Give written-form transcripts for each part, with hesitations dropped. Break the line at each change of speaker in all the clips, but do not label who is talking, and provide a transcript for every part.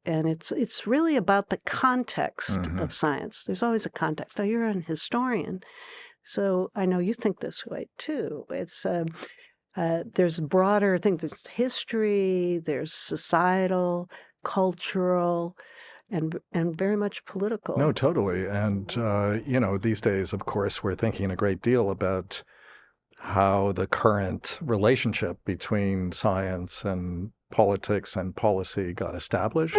And it's really about the context
Mm-hmm.
of science. There's always a context. Now, you're an historian, so I know you think this way too. There's broader things. There's history, there's societal, cultural, and very much political.
No, totally. And, these days, of course, we're thinking a great deal about how the current relationship between science and politics and policy got established.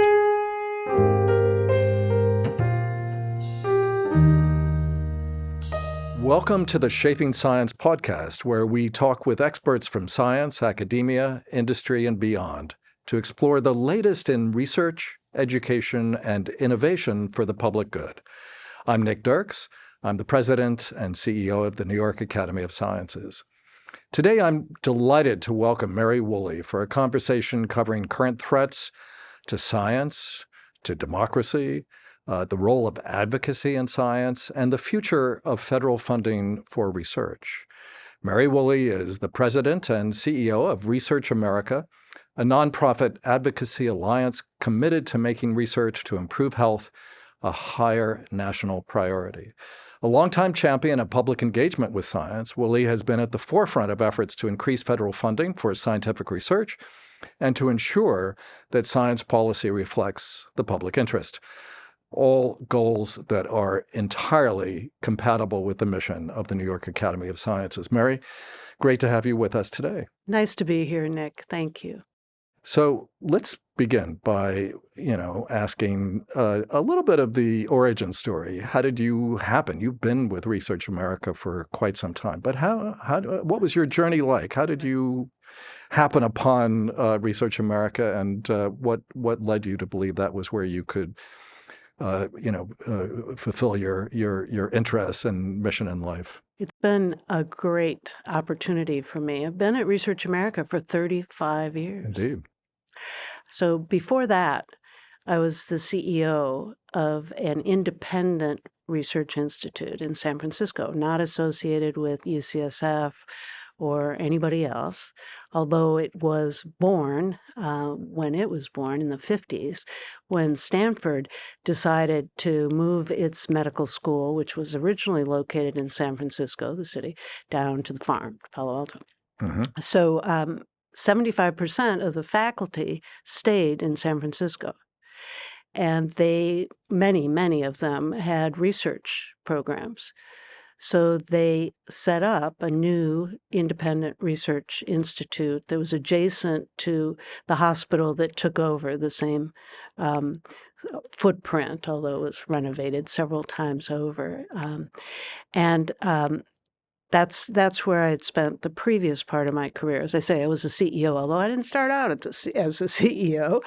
Welcome to the Shaping Science podcast, where we talk with experts from science, academia, industry, and beyond to explore the latest in research, education, and innovation for the public good. I'm Nick Dirks. I'm the president and CEO of the New York Academy of Sciences. Today, I'm delighted to welcome Mary Woolley for a conversation covering current threats to science, to democracy, the role of advocacy in science, and the future of federal funding for research. Mary Woolley is the president and CEO of Research America, a nonprofit advocacy alliance committed to making research to improve health a higher national priority. A longtime champion of public engagement with science, Woolley has been at the forefront of efforts to increase federal funding for scientific research and to ensure that science policy reflects the public interest. All goals that are entirely compatible with the mission of the New York Academy of Sciences. Mary, great to have you with us today.
Nice to be here, Nick. Thank you.
So let's begin by, asking a little bit of the origin story. How did you happen? You've been with Research America for quite some time, but what was your journey like? How did you happen upon Research America, and what led you to believe that was where you could fulfill your interests and mission in life?
It's been a great opportunity for me. I've been at Research America for 35 years.
Indeed.
So before that, I was the CEO of an independent research institute in San Francisco, not associated with UCSF or anybody else, although it was born when it was born in the 50s, when Stanford decided to move its medical school, which was originally located in San Francisco, the city, down to the farm, Palo Alto.
Mm-hmm.
So 75% of the faculty stayed in San Francisco. And many of them had research programs. So they set up a new independent research institute that was adjacent to the hospital that took over, the same footprint, although it was renovated several times over. That's where I had spent the previous part of my career. As I say, I was a CEO, although I didn't start out as a CEO.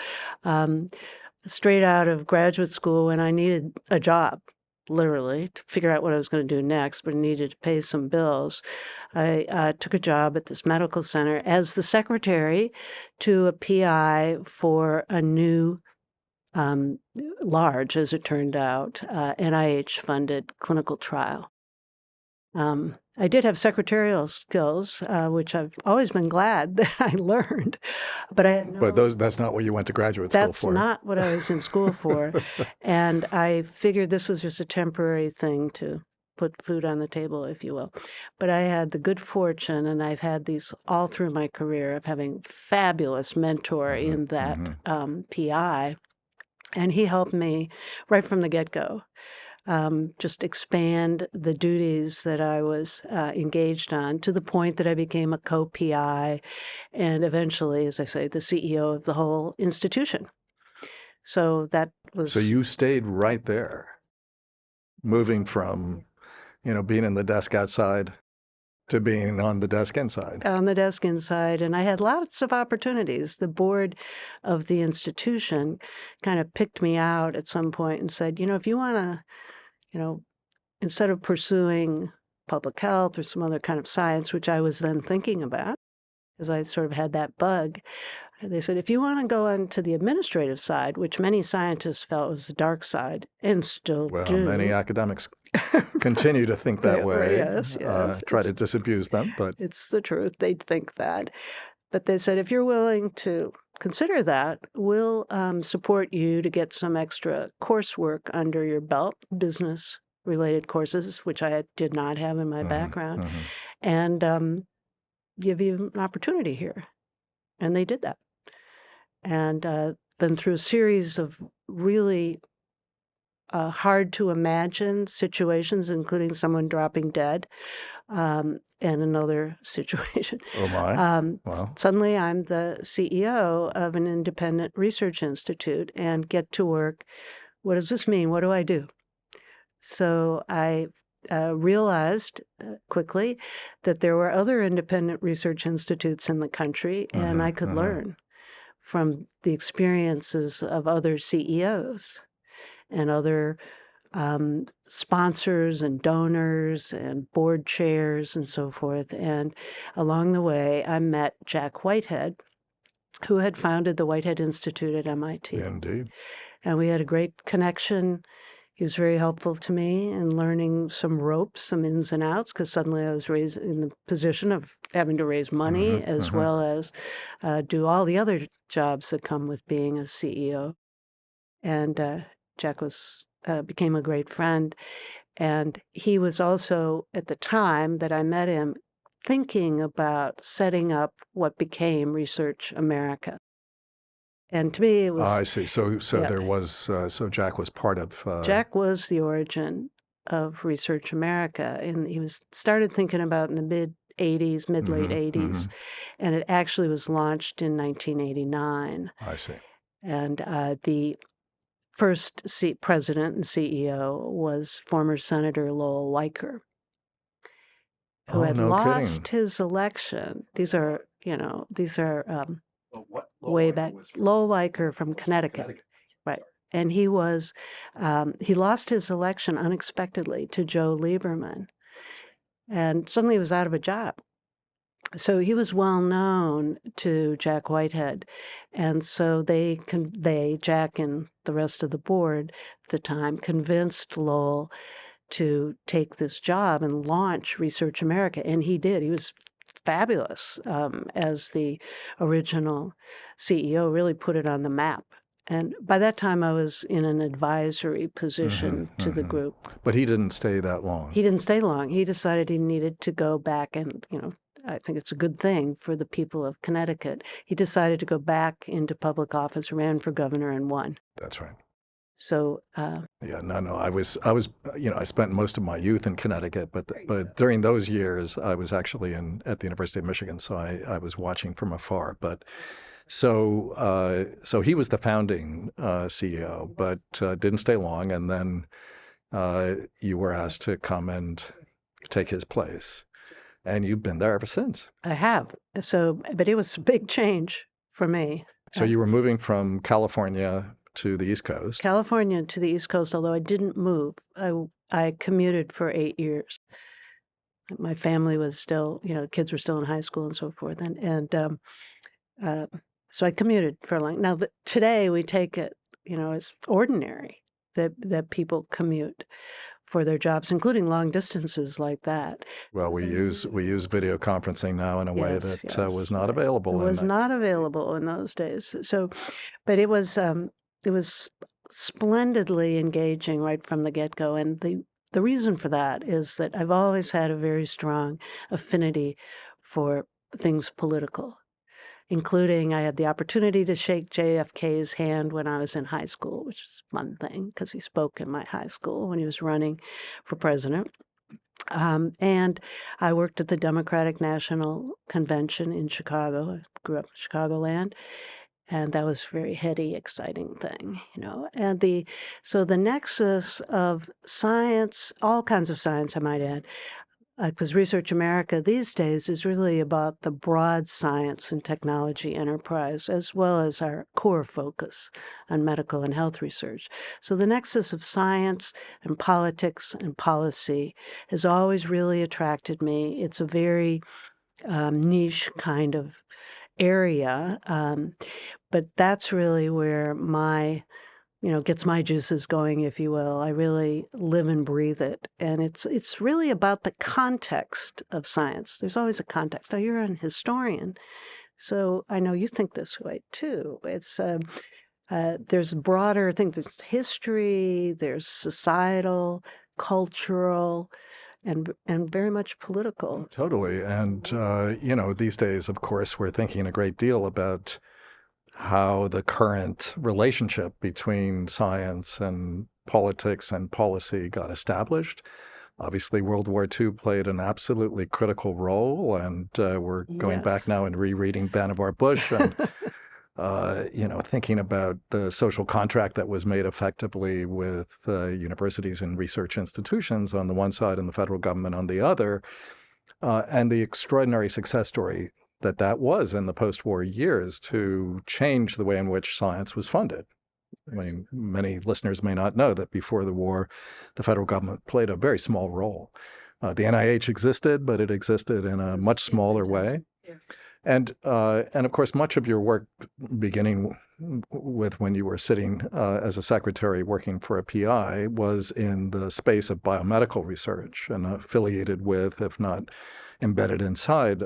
Straight out of graduate school when I needed a job, literally, to figure out what I was going to do next, but I needed to pay some bills. I took a job at this medical center as the secretary to a PI for a new, large, as it turned out, NIH-funded clinical trial. I did have secretarial skills, which I've always been glad that I learned, but I had
that's not what you went to graduate school for.
That's not what I was in school for, and I figured this was just a temporary thing to put food on the table, if you will. But I had the good fortune, and I've had these all through my career, of having fabulous mentor in that PI, and he helped me right from the get-go. Just expand the duties that I was engaged on to the point that I became a co-PI and eventually, as I say, the CEO of the whole institution. So that was...
So you stayed right there, moving from, being in the desk outside to being on the desk inside.
On the desk inside, and I had lots of opportunities. The board of the institution kind of picked me out at some point and said, if you want to, instead of pursuing public health or some other kind of science, which I was then thinking about, because I sort of had that bug, they said, if you want to go on to the administrative side, which many scientists felt was the dark side, and still do.
Well, many academics continue to think that way.
Yes.
Try to disabuse them, but...
It's the truth. They'd think that. But they said, if you're willing to consider that, we'll support you to get some extra coursework under your belt, business-related courses, which I did not have in my background, and give you an opportunity here. And they did that. And then through a series of really hard to imagine situations, including someone dropping dead, and another situation.
Oh my! Wow.
Suddenly, I'm the CEO of an independent research institute and get to work. What does this mean? What do I do? So I realized quickly that there were other independent research institutes in the country, and I could learn from the experiences of other CEOs and other sponsors and donors and board chairs and so forth. And along the way, I met Jack Whitehead, who had founded the Whitehead Institute at MIT.
Indeed.
And we had a great connection. He was very helpful to me in learning some ropes, some ins and outs, because suddenly I was raised in the position of having to raise money as well as do all the other jobs that come with being a CEO. And Jack became a great friend. And he was also, at the time that I met him, thinking about setting up what became Research America. And to me, it was...
I see. So there was, so Jack was part of...
Jack was the origin of Research America. And he started thinking about in the mid-'80s, mid-late 80s. And it actually was launched in 1989.
I see.
And the first president and CEO was former Senator Lowell Weicker, who had lost his election. These are way back. Lowell Weicker from Connecticut. Right. And he lost his election unexpectedly to Joe Lieberman. And suddenly he was out of a job. So he was well known to Jack Whitehead. And so Jack and the rest of the board at the time, convinced Lowell to take this job and launch Research America. And he did. He was fabulous as the original CEO, really put it on the map. And by that time, I was in an advisory position to the group.
But he didn't stay that long.
He didn't stay long. He decided he needed to go back and, I think it's a good thing for the people of Connecticut. He decided to go back into public office, ran for governor, and won.
That's right.
So
yeah, no. I was, I spent most of my youth in Connecticut, but during those years, I was actually at the University of Michigan, so I was watching from afar. But so he was the founding CEO, but didn't stay long, and then you were asked to come and take his place. And you've been there ever since.
I have. But it was a big change for me.
So you were moving from California to the East Coast.
California to the East Coast, although I didn't move. I commuted for 8 years. My family was still, the kids were still in high school and so forth. And so I commuted for a long... Now, today we take it, as ordinary that people commute for their jobs, including long distances like that.
Well, we use video conferencing now in a way that was not available.
It was not available in those days. So, but it was splendidly engaging right from the get-go. And the reason for that is that I've always had a very strong affinity for things political, including I had the opportunity to shake JFK's hand when I was in high school, which is a fun thing because he spoke in my high school when he was running for president. And I worked at the Democratic National Convention in Chicago. I grew up in Chicagoland. And that was a very heady, exciting thing, And so the nexus of science, all kinds of science, I might add, because Research America these days is really about the broad science and technology enterprise, as well as our core focus on medical and health research. So the nexus of science and politics and policy has always really attracted me. It's a very niche kind of area, but that's really where gets my juices going, if you will. I really live and breathe it. And it's really about the context of science. There's always a context. Now, you're an historian, So I know you think this way too. There's broader things. There's history, there's societal, cultural, and very much political.
Totally. And, these days, of course, we're thinking a great deal about how the current relationship between science and politics and policy got established. Obviously, World War II played an absolutely critical role, and we're going back
Yes.
now and rereading Vannevar Bush and thinking about the social contract that was made effectively with universities and research institutions on the one side and the federal government on the other, and the extraordinary success story that was in the post-war years to change the way in which science was funded. I mean, many listeners may not know that before the war, the federal government played a very small role. The NIH existed, but it existed in a much smaller way. And of course, much of your work, beginning with when you were sitting as a secretary working for a PI, was in the space of biomedical research and affiliated with, if not embedded inside,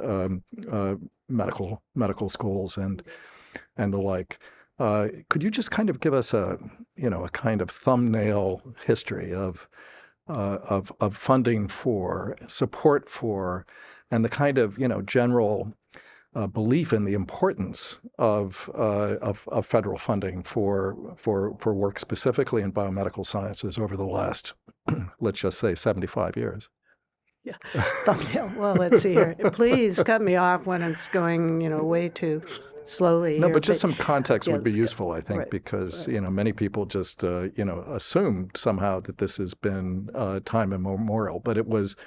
medical schools and the like. Could you just kind of give us a kind of thumbnail history of funding for, support for, and the kind of general belief in the importance of federal funding for work specifically in biomedical sciences over the last, let's just say, 75 years?
Yeah, thumbnail. Well, let's see here. Please cut me off when it's going, way too slowly
No,
here.
but just some context would be
yes,
useful, I think,
right,
because
right.
many people just assumed somehow that this has been time immemorial, but it was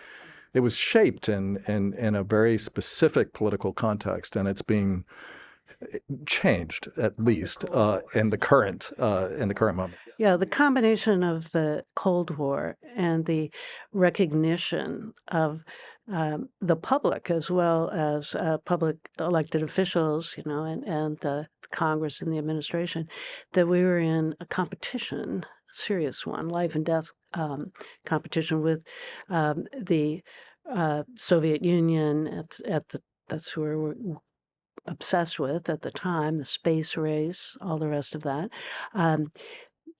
shaped in a very specific political context, and it's being changed at least in the current moment.
Yeah, the combination of the Cold War and the recognition of the public as well as public elected officials, and the Congress and the administration, that we were in a competition, a serious one, life and death competition with the Soviet Union that's who we were obsessed with at the time, the space race, all the rest of that. Um,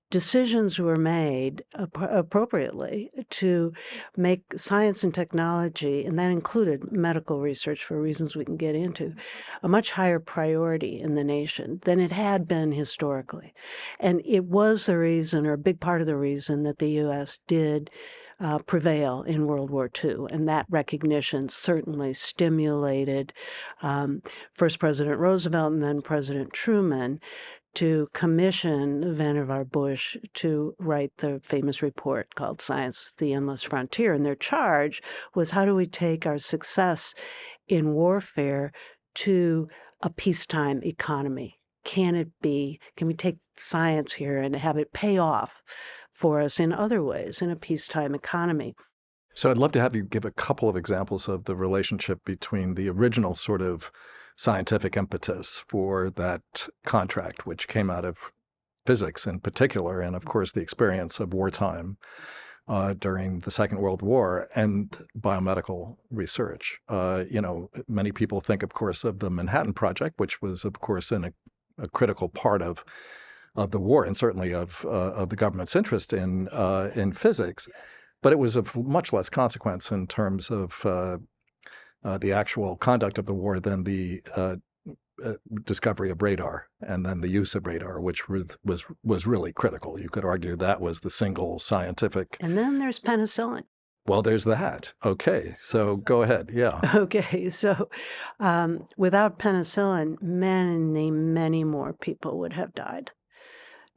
Decisions were made appropriately to make science and technology, and that included medical research for reasons we can get into, a much higher priority in the nation than it had been historically. And it was the reason, or a big part of the reason, that the U.S. did prevail in World War II. And that recognition certainly stimulated first President Roosevelt and then President Truman to commission Vannevar Bush to write the famous report called Science, the Endless Frontier. And their charge was, how do we take our success in warfare to a peacetime economy? Can we take science here and have it pay off for us in other ways in a peacetime economy?
So I'd love to have you give a couple of examples of the relationship between the original sort of scientific impetus for that contract, which came out of physics in particular, and of course the experience of wartime during the Second World War, and biomedical research. Many people think, of course, of the Manhattan Project, which was, of course, a critical part of the war, and certainly of the government's interest in physics. But it was of much less consequence in terms of the actual conduct of the war than the discovery of radar and then the use of radar, which was really critical. You could argue that was the single scientific.
And then there's penicillin.
Well, there's that. Okay, so go ahead. Yeah.
Okay, so without penicillin, many, many more people would have died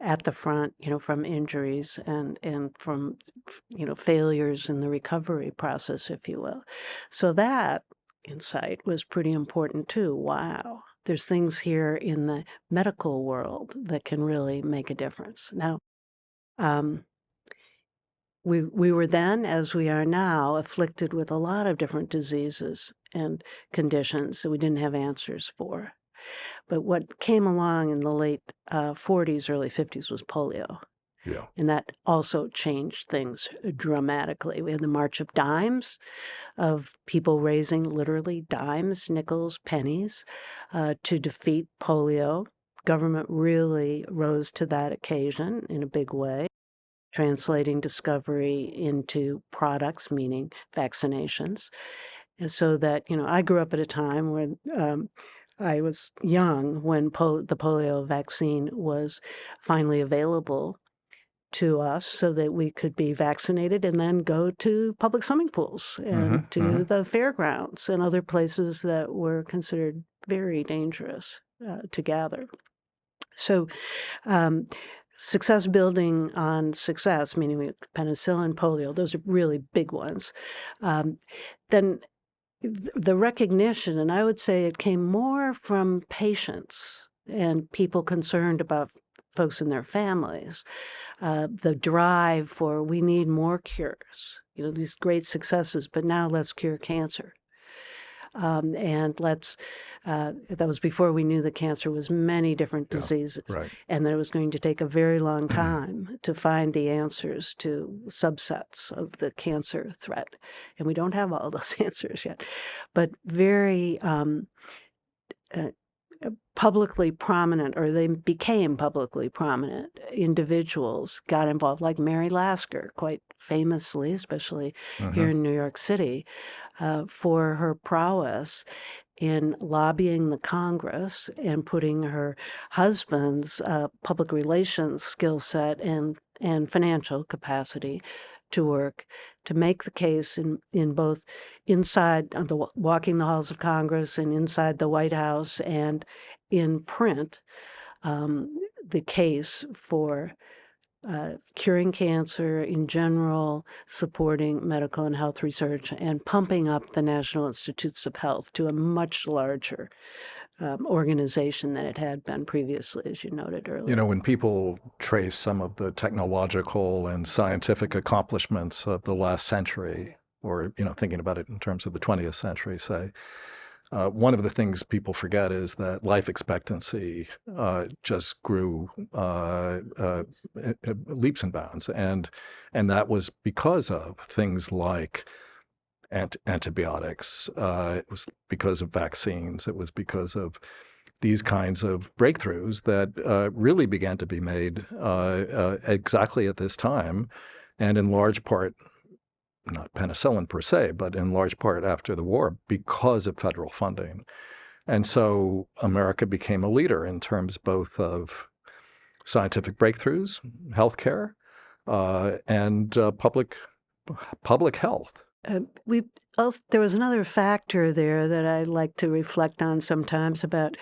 at the front, from injuries and from, failures in the recovery process, if you will. So that insight was pretty important too. Wow, there's things here in the medical world that can really make a difference. Now, um, we were then, as we are now, afflicted with a lot of different diseases and conditions that we didn't have answers for. But what came along in the late 40s, early 50s was polio.
Yeah.
And that also changed things dramatically. We had the March of Dimes, of people raising literally dimes, nickels, pennies to defeat polio. Government really rose to that occasion in a big way, translating discovery into products, meaning vaccinations. And so that, I grew up at a time when I was young when the polio vaccine was finally available to us so that we could be vaccinated and then go to public swimming pools and to the fairgrounds and other places that were considered very dangerous to gather. So, um, success building on success, meaning penicillin, polio, those are really big ones. Then the recognition, and I would say it came more from patients and people concerned about folks and their families, the drive for we need more cures, these great successes, but now let's cure cancer. And that was before we knew that cancer was many different diseases,
right.
and that it was going to take a very long time to find the answers to subsets of the cancer threat. And we don't have all those answers yet, but very publicly prominent, or they became publicly prominent individuals got involved, like Mary Lasker, quite famously, especially here in New York City, for her prowess in lobbying the Congress and putting her husband's public relations skill set and financial capacity to work to make the case in both inside walking the halls of Congress and inside the White House and in print, the case for curing cancer in general, supporting medical and health research, and pumping up the National Institutes of Health to a much larger organization than it had been previously, as you noted earlier.
When people trace some of the technological and scientific accomplishments of the last century, or, thinking about it in terms of the 20th century, say, one of the things people forget is that life expectancy just grew leaps and bounds, and that was because of things like antibiotics. It was because of vaccines. It was because of these kinds of breakthroughs that really began to be made exactly at this time, and in large part, not penicillin per se, but in large part after the war because of federal funding. And so America became a leader in terms both of scientific breakthroughs, healthcare, and public health.
There was another factor there that I like to reflect on sometimes about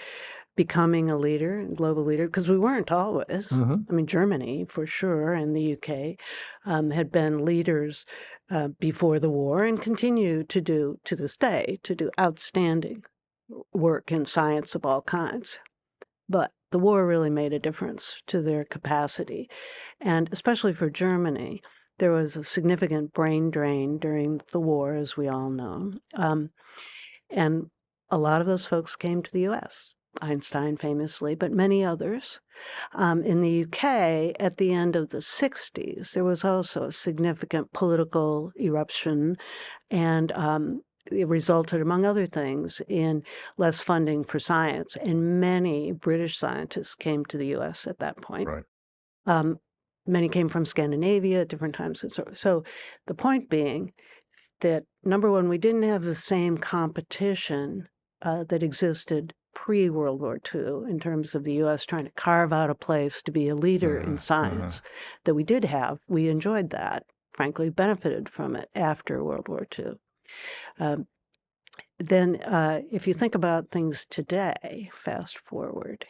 becoming a leader, global leader, because we weren't always. I mean, Germany, for sure, and the UK had been leaders before the war and continue to do, to this day, to do outstanding work in science of all kinds. But the war really made a difference to their capacity. And especially for Germany, there was a significant brain drain during the war, as we all know. And a lot of those folks came to the U.S., Einstein famously, but many others. In the UK, at the end of the 60s, there was also a significant political eruption, and it resulted, among other things, in less funding for science. And many British scientists came to the U.S. at that point.
Right.
Many came from Scandinavia at different times. So the point being that, number one, we didn't have the same competition that existed pre-World War II in terms of the U.S. trying to carve out a place to be a leader in science that we did have. We enjoyed that, frankly, benefited from it after World War II. Then if you think about things today, fast forward,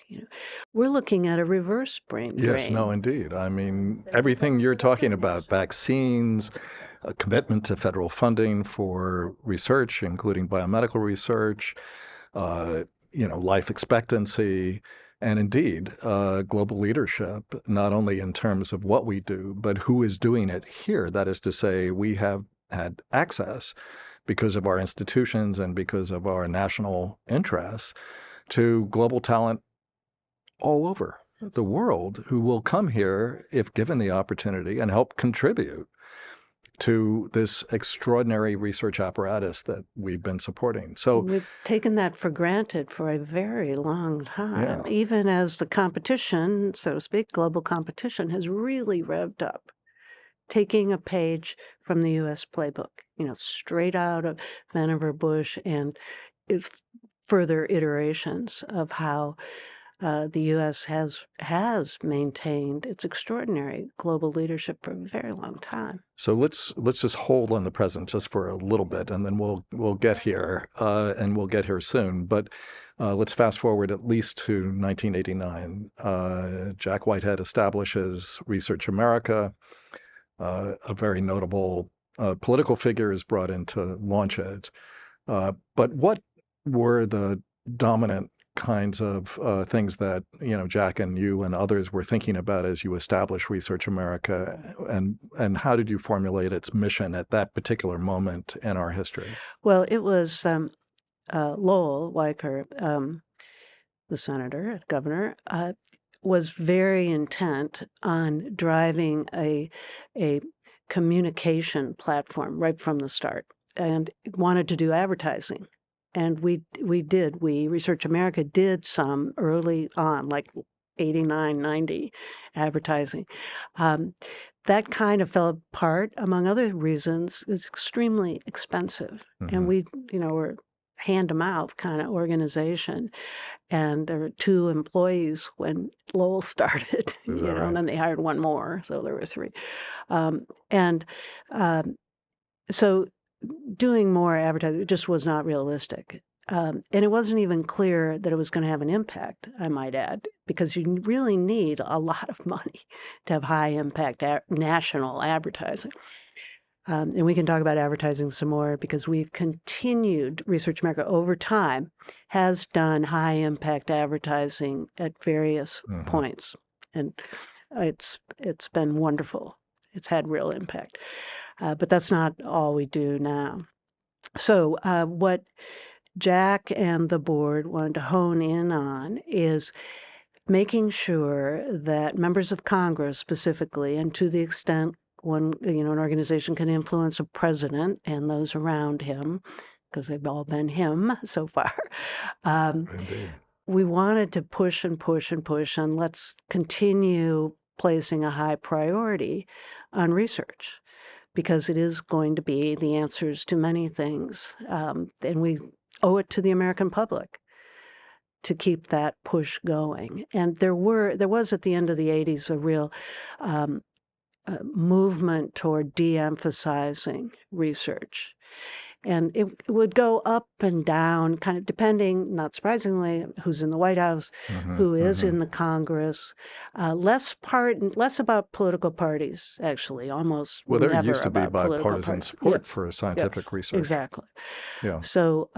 we're looking at a reverse brain drain.
Yes, no, indeed. I mean, everything you're talking about, vaccines, a commitment to federal funding for research, including biomedical research, life expectancy, and indeed, global leadership, not only in terms of what we do, but who is doing it here. That is to say, we have had access because of our institutions and because of our national interests to global talent all over. the world who will come here if given the opportunity and help contribute to this extraordinary research apparatus that we've been supporting. So
we've taken that for granted for a very long time,
yeah.
even as the competition, so to speak, global competition has really revved up, taking a page from the U.S. playbook, straight out of Vannevar Bush and if further iterations of how the U.S. has maintained its extraordinary global leadership for a very long time.
So let's just hold on the present just for a little bit, and then we'll get here, and we'll get here soon. But let's fast forward at least to 1989. Jack Whitehead establishes Research America. A very notable political figure is brought in to launch it. But what were the dominant kinds of things that Jack and you and others were thinking about as you established Research America, and how did you formulate its mission at that particular moment in our history?
Well, it was Lowell Weicker, the senator, governor, was very intent on driving a communication platform right from the start, and wanted to do advertising. And we did. Research America did some early on, like 89, 90 advertising. That kind of fell apart, among other reasons. It's extremely expensive. And we, were hand-to-mouth kind of organization. And there were 2 employees when Lowell started,
Right?
and then they hired 1 more, so there were 3. And so doing more advertising just was not realistic. And it wasn't even clear that it was going to have an impact, I might add, because you really need a lot of money to have high impact national advertising. And we can talk about advertising some more because we've continued, Research America over time has done high impact advertising at various points. And it's been wonderful. It's had real impact. But that's not all we do now. So what Jack and the board wanted to hone in on is making sure that members of Congress specifically, and to the extent an organization can influence a president and those around him, because they've all been him so far. We wanted to push and push and push, and let's continue placing a high priority on research, because it is going to be the answers to many things. And we owe it to the American public to keep that push going. And there was at the end of the 80s a real movement toward de-emphasizing research. And it would go up and down, kind of depending, not surprisingly, who's in the White House, who is in the Congress. Less about political parties, actually, almost
well, there
never
used to be
about
bipartisan support for scientific research.
Exactly.
Yeah.
So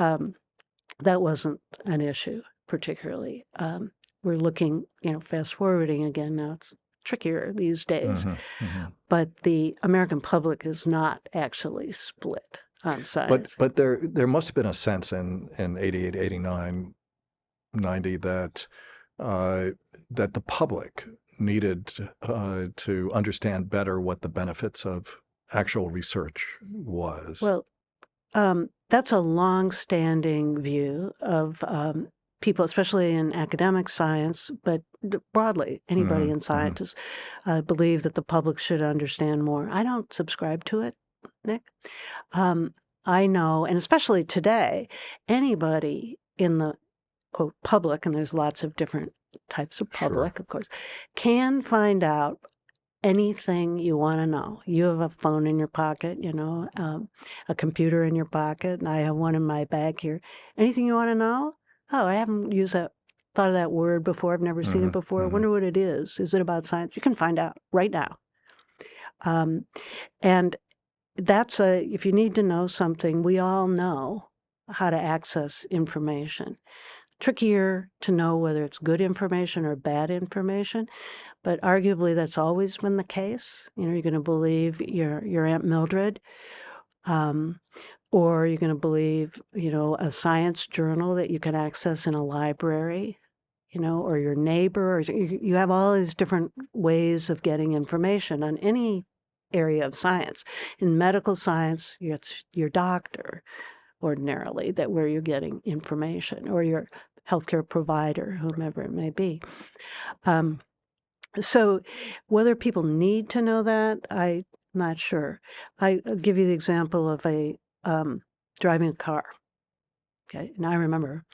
that wasn't an issue particularly. We're looking, fast forwarding again now. It's trickier these days. But the American public is not actually split on science.
But there must have been a sense in 88, 89, 90 that that the public needed to understand better what the benefits of actual research was.
Well, that's a long-standing view of people, especially in academic science, but broadly, anybody in science believe that the public should understand more. I don't subscribe to it, Nick. I know, and especially today, anybody in the, quote, public, and there's lots of different types of public, of course, can find out anything you want to know. You have a phone in your pocket, a computer in your pocket, and I have one in my bag here. Anything you want to know? Oh, I haven't thought of that word before. I've never seen it before. I wonder what it is. Is it about science? You can find out right now. And if you need to know something, we all know how to access information. Trickier to know whether it's good information or bad information, but arguably that's always been the case. You're going to believe your Aunt Mildred, or you're going to believe, a science journal that you can access in a library. or your neighbor, or you have all these different ways of getting information on any area of science. In medical science, it's your doctor ordinarily where you're getting information, or your healthcare provider, whomever it may be. So whether people need to know that, I'm not sure. I'll give you the example of driving a car. Okay, and I remember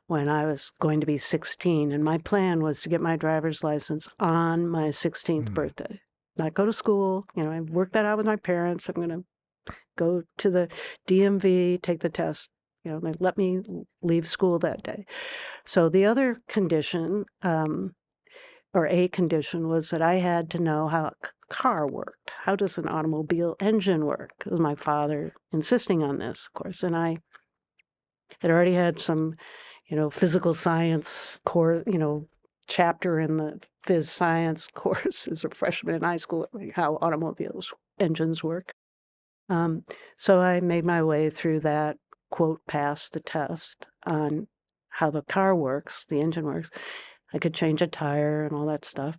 when I was going to be 16, and my plan was to get my driver's license on my 16th birthday. Not go to school. I worked that out with my parents. I'm going to go to the DMV, take the test. They let me leave school that day. So the other condition, or a condition, was that I had to know how a car worked. How does an automobile engine work? Because my father insisting on this, of course. And I had already had some, physical science course, chapter in the phys science course as a freshman in high school, how automobiles engines work. So I made my way through that, quote, passed the test on how the car works, the engine works. I could change a tire and all that stuff.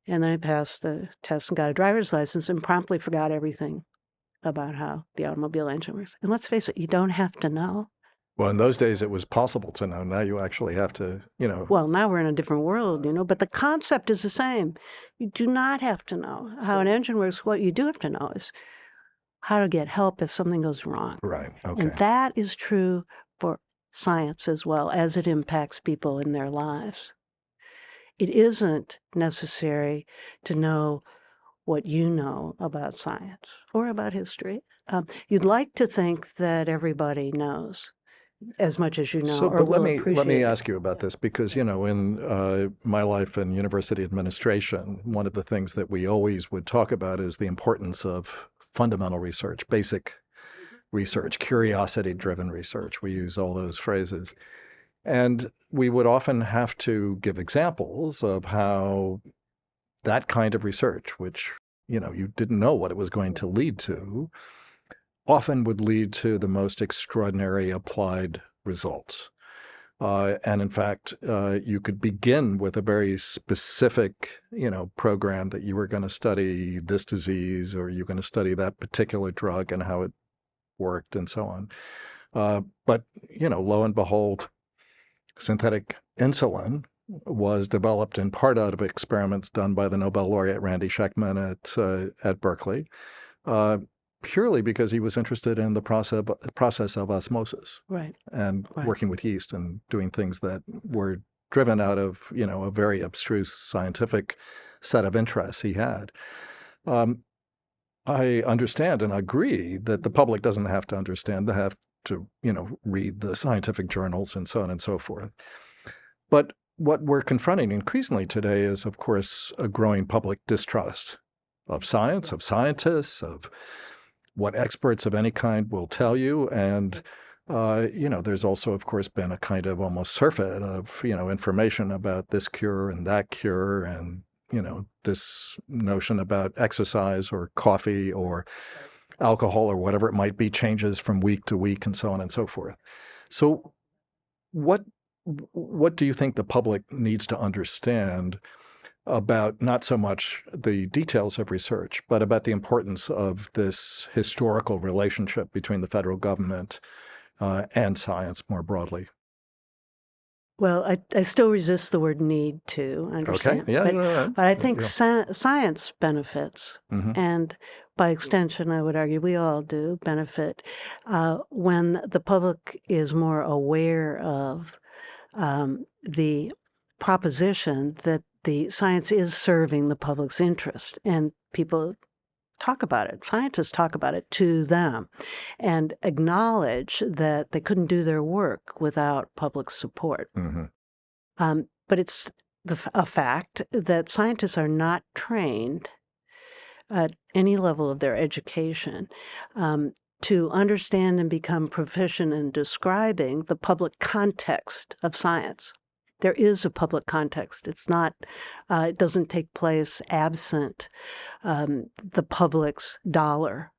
And then I passed the test and got a driver's license and promptly forgot everything about how the automobile engine works. And let's face it, you don't have to know.
Well, in those days, it was possible to know. Now you actually have to,
Well, now we're in a different world, but the concept is the same. You do not have to know how an engine works. What you do have to know is how to get help if something goes wrong.
Right. Okay.
And that is true for science as well, as it impacts people in their lives. It isn't necessary to know what you know about science or about history. You'd like to think that everybody knows as much as you know,
So,
or
but
will
let
appreciate
me
it.
ask you about this because, in my life in university administration, one of the things that we always would talk about is the importance of fundamental research, basic research, curiosity-driven research. We use all those phrases. And we would often have to give examples of how that kind of research, which, you didn't know what it was going to lead to, often would lead to the most extraordinary applied results. And in fact, you could begin with a very specific, program that you were going to study this disease, or you're going to study that particular drug and how it worked and so on. But, lo and behold, synthetic insulin was developed in part out of experiments done by the Nobel laureate Randy Schekman at Berkeley, purely because he was interested in the process of osmosis,
Right.
And working with yeast and doing things that were driven out of a very abstruse scientific set of interests he had. I understand and agree that the public doesn't have to understand. They have to read the scientific journals and so on and so forth. But what we're confronting increasingly today is, of course, a growing public distrust of science, of scientists, of what experts of any kind will tell you. And, there's also, of course, been a kind of almost surfeit of, information about this cure and that cure and, this notion about exercise or coffee or alcohol or whatever it might be changes from week to week and so on and so forth. So what do you think the public needs to understand about not so much the details of research, but about the importance of this historical relationship between the federal government and science more broadly?
Well, I still resist the word need to understand.
Okay. Yeah.
But I think
Yeah.
science benefits.
Mm-hmm.
And by extension, I would argue we all do benefit when the public is more aware of the proposition that the science is serving the public's interest. And people talk about it, scientists talk about it to them, and acknowledge that they couldn't do their work without public support.
Mm-hmm.
But it's a fact that scientists are not trained at any level of their education to understand and become proficient in describing the public context of science. There is a public context. It's not, it doesn't take place absent the public's dollar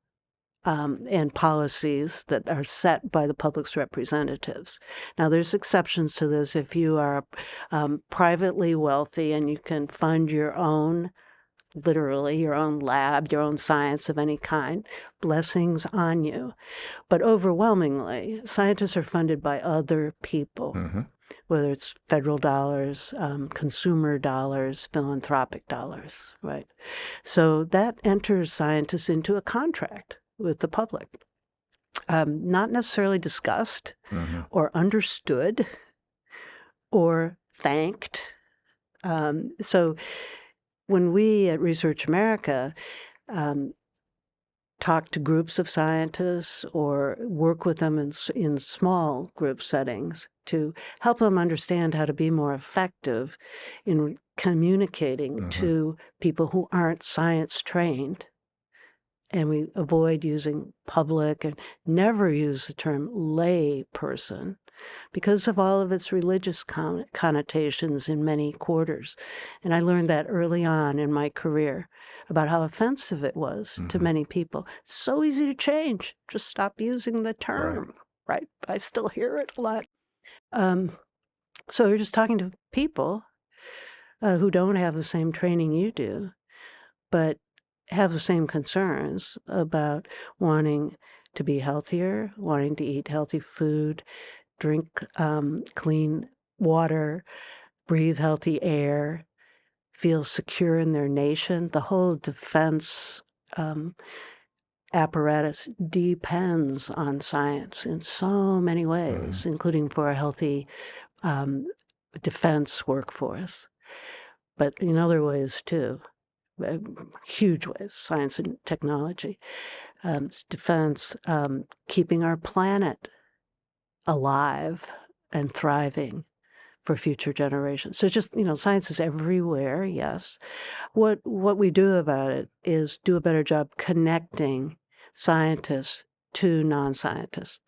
and policies that are set by the public's representatives. Now, there's exceptions to this. If you are privately wealthy and you can fund your own, literally, your own lab, your own science of any kind, blessings on you. But overwhelmingly, scientists are funded by other people, whether it's federal dollars, consumer dollars, philanthropic dollars, right? So that enters scientists into a contract with the public. Not necessarily discussed or understood or thanked. So when we at Research America talk to groups of scientists or work with them in small group settings to help them understand how to be more effective in communicating to people who aren't science trained, and we avoid using public and never use the term lay person because of all of its religious connotations in many quarters. And I learned that early on in my career about how offensive it was to many people. So easy to change. Just stop using the term, right? But I still hear it a lot. So you're just talking to people who don't have the same training you do, but have the same concerns about wanting to be healthier, wanting to eat healthy food, drink clean water, breathe healthy air, feel secure in their nation. The whole defense apparatus depends on science in so many ways, including for a healthy defense workforce, but in other ways too. Huge ways, science and technology, defense, keeping our planet alive and thriving for future generations. So just, science is everywhere, yes. What we do about it is do a better job connecting scientists to non-scientists.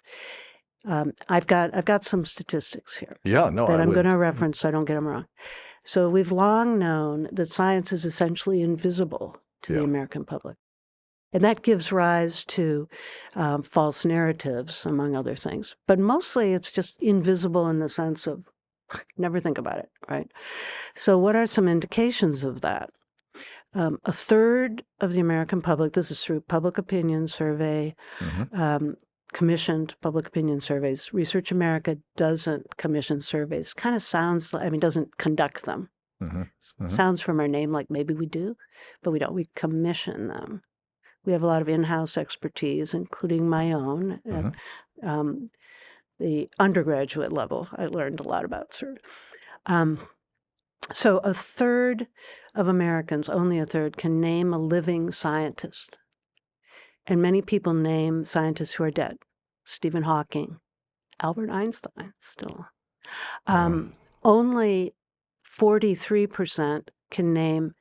I've got some statistics here that I'm going to reference so I don't get them wrong. So we've long known that science is essentially invisible to the American public. And that gives rise to false narratives, among other things. But mostly it's just invisible in the sense of never think about it, right? So what are some indications of that? A third of the American public, this is through public opinion survey, commissioned public opinion surveys. Research America doesn't commission surveys. Kind of sounds, doesn't conduct them. Sounds from our name like maybe we do, but we don't. We commission them. We have a lot of in-house expertise, including my own at the undergraduate level. I learned a lot about so a third of Americans, only a third, can name a living scientist. And many people name scientists who are dead. Stephen Hawking, Albert Einstein, still. Only 43% can name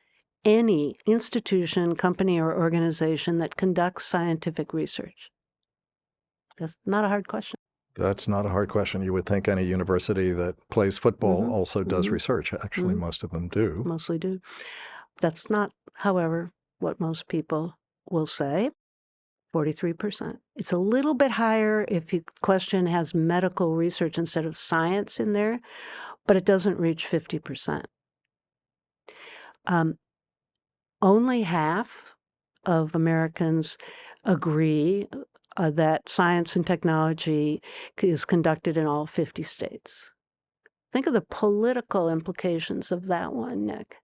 any institution, company, or organization that conducts scientific research. That's not a hard question.
That's not a hard question. You would think any university that plays football also does research. Actually, most of them do.
Mostly do. That's not, however, what most people will say. 43%. It's a little bit higher if the question has medical research instead of science in there, but it doesn't reach 50%. Only half of Americans agree that science and technology is conducted in all 50 states. Think of the political implications of that one, Nick.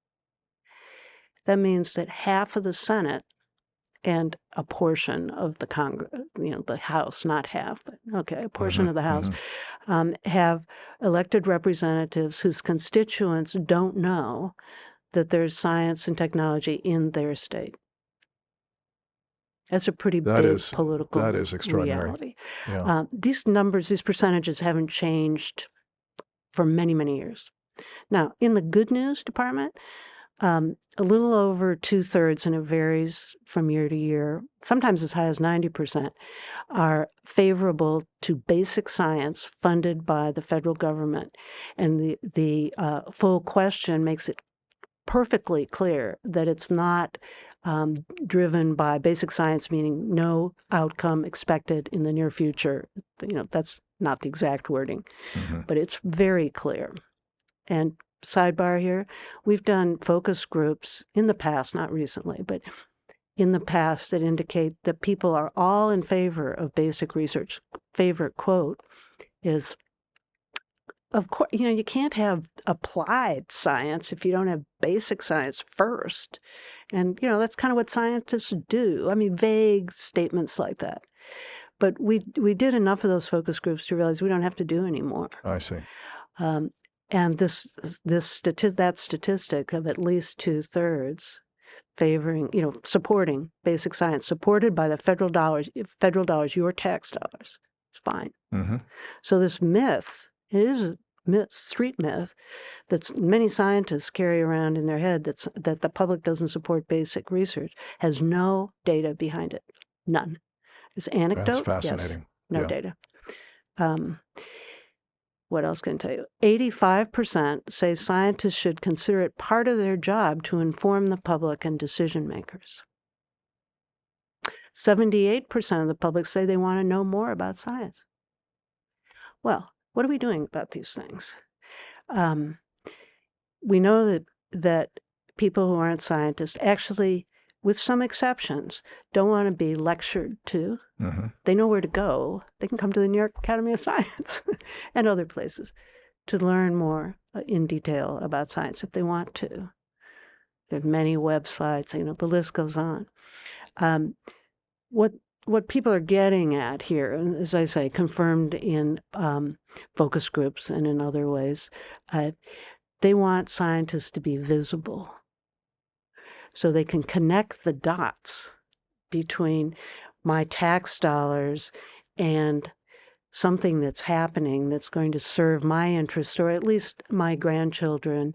That means that half of the Senate and a portion of the Congress, the House, not half, but okay, a portion of the House, have elected representatives whose constituents don't know that there's science and technology in their state. That's a pretty big political
that is extraordinary.
reality.
Yeah.
These numbers, these percentages haven't changed for many, many years. Now, in the good news department, a little over 2/3, and it varies from year to year, sometimes as high as 90%, are favorable to basic science funded by the federal government. And the full question makes it perfectly clear that it's not driven by basic science, meaning no outcome expected in the near future. That's not the exact wording, but it's very clear. And sidebar here, we've done focus groups in the past, not recently, but in the past that indicate that people are all in favor of basic research. Favorite quote is, of course, you can't have applied science if you don't have basic science first. And, that's kind of what scientists do. I mean, vague statements like that. But we did enough of those focus groups to realize we don't have to do anymore.
I see.
And that statistic of at least 2/3 favoring, supporting basic science, supported by the federal dollars, your tax dollars, it's fine. So this myth, it is a myth, street myth, that many scientists carry around in their head that the public doesn't support basic research, has no data behind it. None. It's anecdote.
That's fascinating.
Yes, no data. What else can I tell you? 85% say scientists should consider it part of their job to inform the public and decision makers. 78% of the public say they want to know more about science. Well, what are we doing about these things? We know that people who aren't scientists actually, with some exceptions, don't want to be lectured to. They know where to go. They can come to the New York Academy of Science and other places to learn more in detail about science if they want to. There are many websites, the list goes on. What people are getting at here, as I say, confirmed in focus groups and in other ways, they want scientists to be visible so they can connect the dots between my tax dollars and something that's happening that's going to serve my interest, or at least my grandchildren,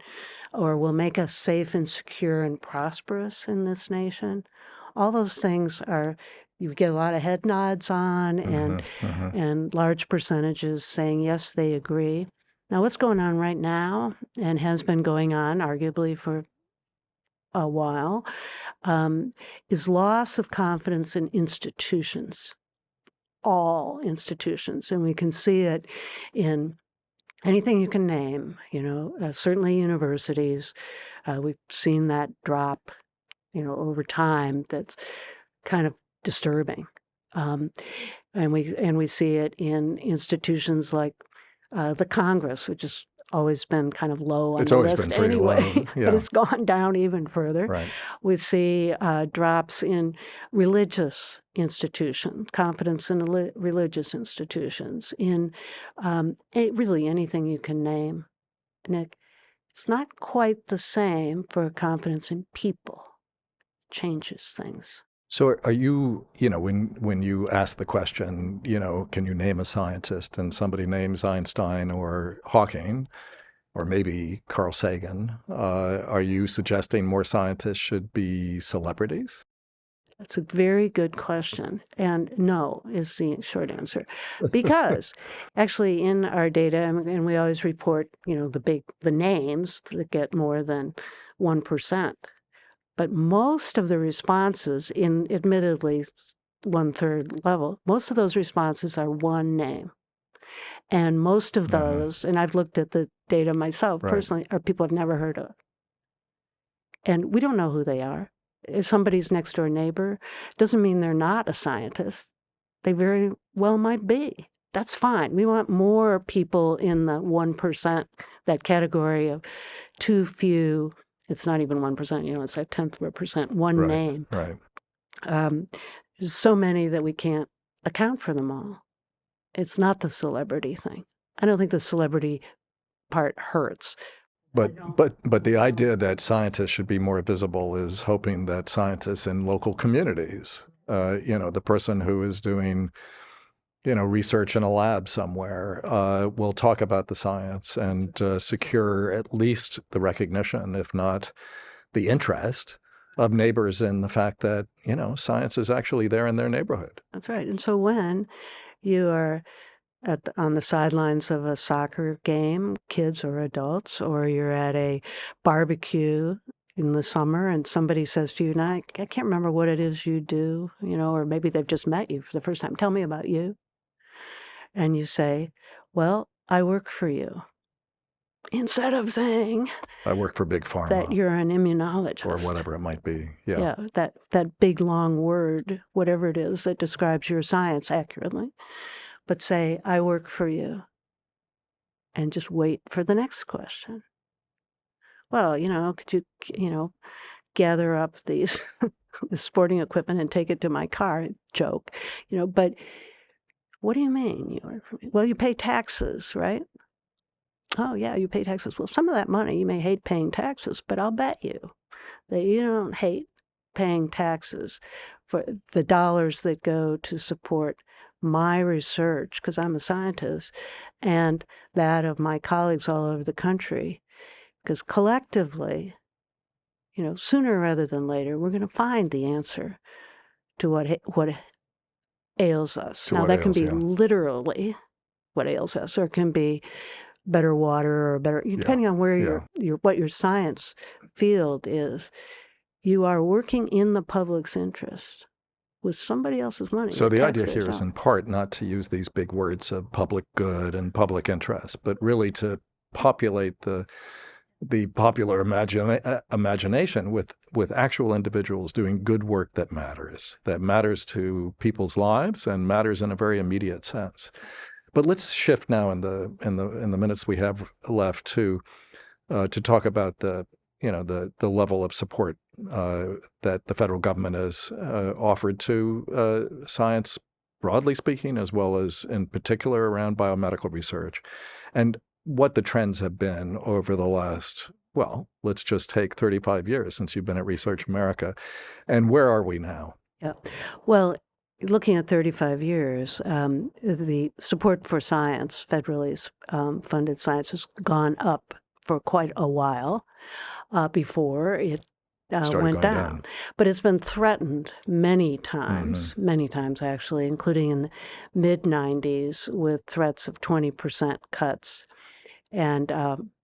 or will make us safe and secure and prosperous in this nation. All those things you get a lot of head nods on, and large percentages saying yes, they agree. Now, what's going on right now, and has been going on arguably for a while, is loss of confidence in institutions, all institutions. And we can see it in anything you can name, certainly universities. We've seen that drop, over time. That's kind of disturbing. And we see it in institutions like the Congress, which has always been kind of low on the list
It's always been pretty low,
but it's gone down even further.
Right.
We see drops in religious institutions, confidence in religious institutions, in really anything you can name, Nick. It's not quite the same for confidence in people. It changes things.
So are you, when you ask the question, can you name a scientist, and somebody names Einstein or Hawking or maybe Carl Sagan, are you suggesting more scientists should be celebrities?
That's a very good question. And no is the short answer. Because actually in our data, and we always report, the names that get more than 1%. But most of the responses, in admittedly 1/3 level, most of those responses are one name. And most of those, and I've looked at the data myself personally, are people I've never heard of. And we don't know who they are. If somebody's next door neighbor, doesn't mean they're not a scientist. They very well might be. That's fine. We want more people in the 1%, that category of too few. It's not even 1%, it's 0.1%, one name.
Right.
There's so many that we can't account for them all. It's not the celebrity thing. I don't think the celebrity part hurts.
But the idea that scientists should be more visible is hoping that scientists in local communities, the person who is doing, research in a lab somewhere, will talk about the science and secure at least the recognition, if not the interest, of neighbors in the fact that, science is actually there in their neighborhood.
That's right. And so when you are on the sidelines of a soccer game, kids or adults, or you're at a barbecue in the summer and somebody says to you, and I can't remember what it is you do, or maybe they've just met you for the first time. Tell me about you. And you say, well, I work for you. Instead of saying
I work for Big
that
Pharma
you're an immunologist.
or whatever it might be. Yeah.
Yeah, that big long word, whatever it is that describes your science accurately. But say, I work for you. And just wait for the next question. Well, could you, gather up these the sporting equipment and take it to my car? Joke, but what do you mean you work for me? Well, you pay taxes, right? Oh, yeah, you pay taxes. Well, some of that money, you may hate paying taxes, but I'll bet you that you don't hate paying taxes for the dollars that go to support my research, because I'm a scientist, and that of my colleagues all over the country. Because collectively, sooner rather than later, we're going to find the answer to what ails us.
To
Now,
what
that can
ails,
be
yeah.
literally what ails us, or it can be better water or better, depending on where what your science field is. You are working in the public's interest with somebody else's money.
So the idea here is in part not to use these big words of public good and public interest, but really to populate the popular imagination with actual individuals doing good work that matters to people's lives and matters in a very immediate sense. But let's shift now in the minutes we have left to talk about the level of support that the federal government has offered to science, broadly speaking, as well as in particular around biomedical research, and what the trends have been over the last, well, let's just take 35 years since you've been at Research America, and where are we now?
Yeah. Well, looking at 35 years, the support for science, federally funded science, has gone up for quite a while before it went down. But it's been threatened many times actually, including in the mid-90s with threats of 20% cuts. And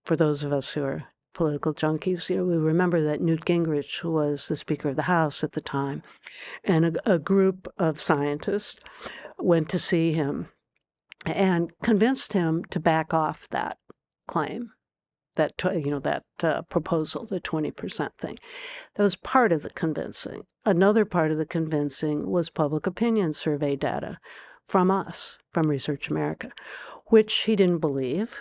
for those of us who are political junkies, we remember that Newt Gingrich was the Speaker of the House at the time. And a group of scientists went to see him and convinced him to back off that claim, that proposal, the 20% thing. That was part of the convincing. Another part of the convincing was public opinion survey data from us, from Research America, which he didn't believe,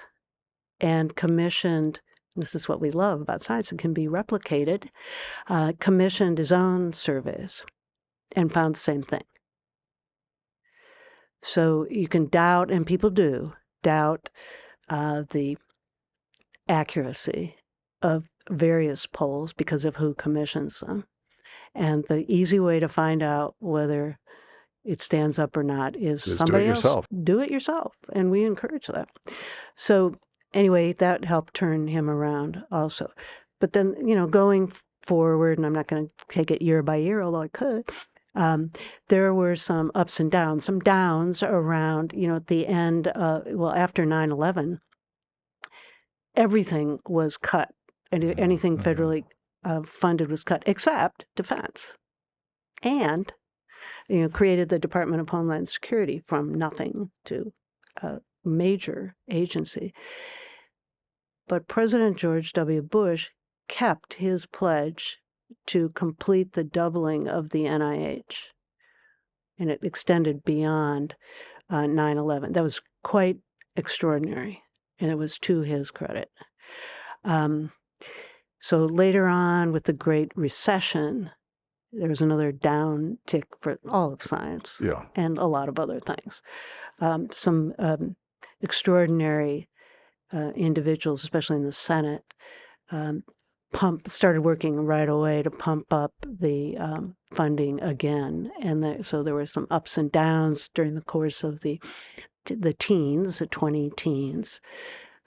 and commissioned. This is what we love about science. It can be replicated. Commissioned his own surveys and found the same thing. So you can doubt, and people do doubt, the accuracy of various polls because of who commissions them. And the easy way to find out whether it stands up or not is somebody else. Do it yourself. And we encourage that. So anyway, that helped turn him around also. But then, going forward, and I'm not going to take it year by year, although I could, there were some ups and downs, some downs around, at the end, after 9/11, everything was cut. And anything federally funded was cut, except defense. And, created the Department of Homeland Security from nothing to a major agency. But President George W. Bush kept his pledge to complete the doubling of the NIH. And it extended beyond 9/11. That was quite extraordinary, and it was to his credit. So later on, with the Great Recession, there was another downtick for all of science and a lot of other things. Some extraordinary individuals, especially in the Senate, started working right away to pump up the funding again. And so there were some ups and downs during the course of the teens, the 20 teens.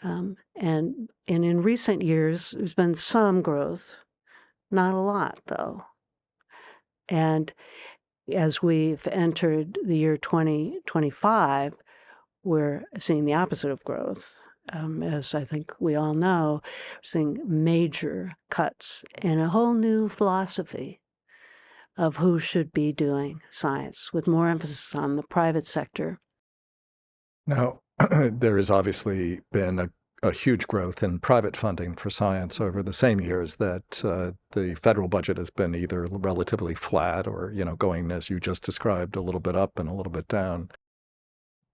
And in recent years, there's been some growth, not a lot, though. And as we've entered the year 2025, we're seeing the opposite of growth. as I think we all know, we're seeing major cuts and a whole new philosophy of who should be doing science, with more emphasis on the private sector.
Now, there has obviously been a huge growth in private funding for science over the same years that the federal budget has been either relatively flat or, going, as you just described, a little bit up and a little bit down.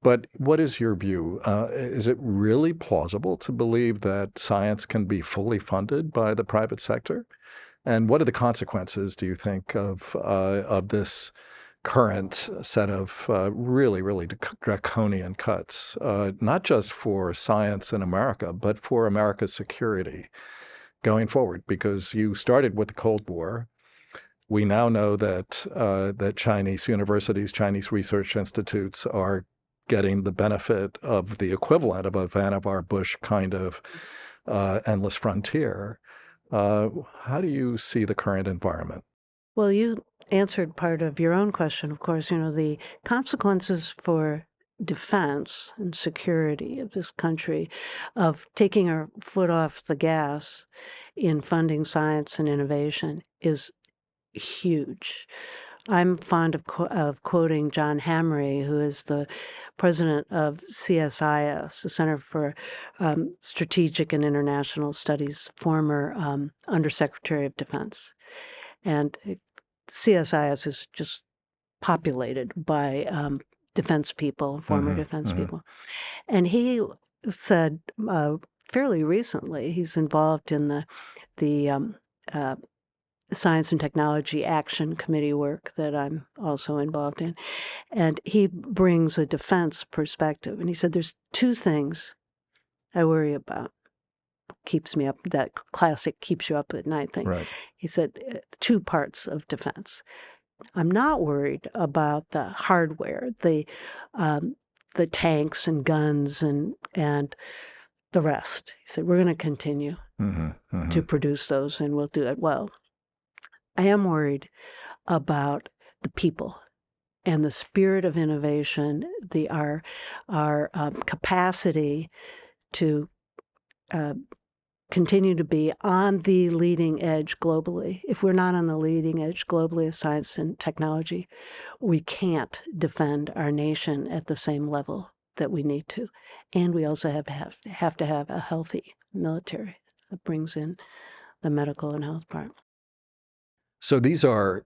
But what is your view? Is it really plausible to believe that science can be fully funded by the private sector? And what are the consequences, do you think, of this current set of really, really draconian cuts, not just for science in America, but for America's security going forward? Because you started with the Cold War. We now know that Chinese universities, Chinese research institutes are getting the benefit of the equivalent of a Vannevar Bush kind of endless frontier. How do you see the current environment?
Well, you answered part of your own question, of course. The consequences for defense and security of this country of taking our foot off the gas in funding science and innovation is huge. I'm fond of quoting John Hamre, who is the president of CSIS, the Center for Strategic and International Studies, former Undersecretary of Defense. And CSIS is just populated by defense people, former defense people. And he said fairly recently, he's involved in the Science and Technology Action Committee work that I'm also involved in. And he brings a defense perspective. And he said, there's two things I worry about. Keeps me up, that classic keeps you up at night thing.
Right.
He said, two parts of defense. I'm not worried about the hardware, the tanks and guns and the rest. He said, we're going to continue to produce those and we'll do it well. I am worried about the people and the spirit of innovation, our capacity to continue to be on the leading edge globally. If we're not on the leading edge globally of science and technology, we can't defend our nation at the same level that we need to. And we also have to have a healthy military that brings in the medical and health part.
So these are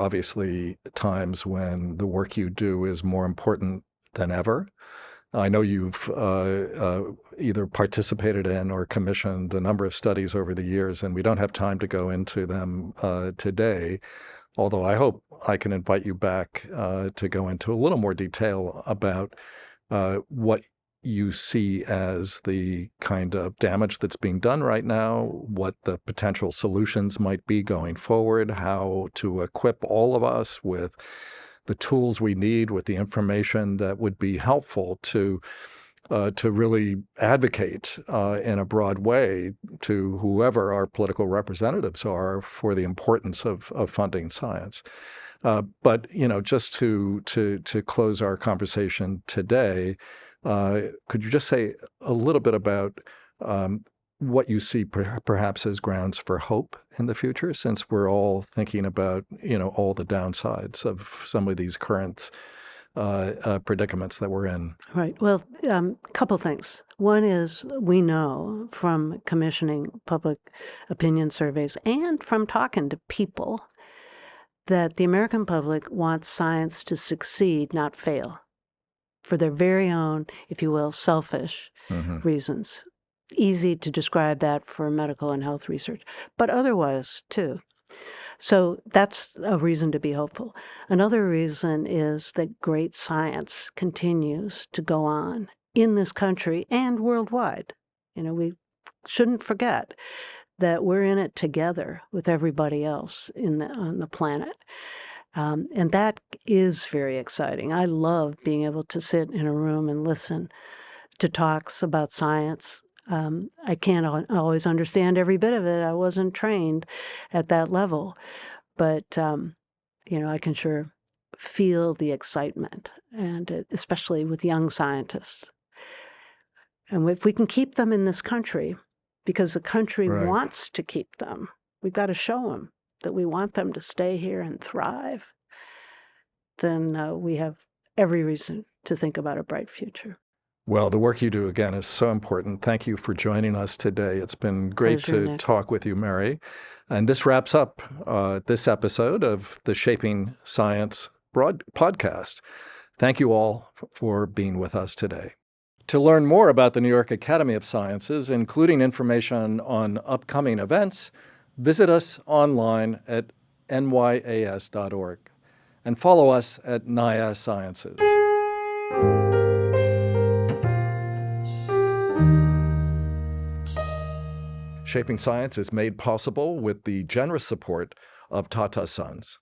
obviously times when the work you do is more important than ever. I know you've either participated in or commissioned a number of studies over the years, and we don't have time to go into them today, although I hope I can invite you back to go into a little more detail about what you see as the kind of damage that's being done right now, what the potential solutions might be going forward, how to equip all of us with the tools we need, with the information that would be helpful to really advocate in a broad way to whoever our political representatives are for the importance of funding science. But just to close our conversation today, could you just say a little bit about what you see perhaps as grounds for hope in the future, since we're all thinking about, all the downsides of some of these current predicaments that we're in?
Right. Well, a couple things. One is we know from commissioning public opinion surveys and from talking to people that the American public wants science to succeed, not fail, for their very own, if you will, selfish reasons. Easy to describe that for medical and health research, but otherwise too. So that's a reason to be hopeful. Another reason is that great science continues to go on in this country and worldwide. We shouldn't forget that we're in it together with everybody else on the planet. And that is very exciting. I love being able to sit in a room and listen to talks about science. I can't always understand every bit of it. I wasn't trained at that level. But, I can sure feel the excitement, and especially with young scientists. And if we can keep them in this country, because the country
Right.
wants to keep them, we've got to show them that we want them to stay here and thrive, then we have every reason to think about a bright future.
Well, the work you do, again, is so important. Thank you for joining us today. It's been great
Pleasure,
to
Nick.
talk with you, Mary. And this wraps up this episode of the Shaping Science podcast. Thank you all for being with us today. To learn more about the New York Academy of Sciences, including information on upcoming events, visit us online at nyas.org and follow us at NIAS Sciences. Shaping Science is made possible with the generous support of Tata Sons.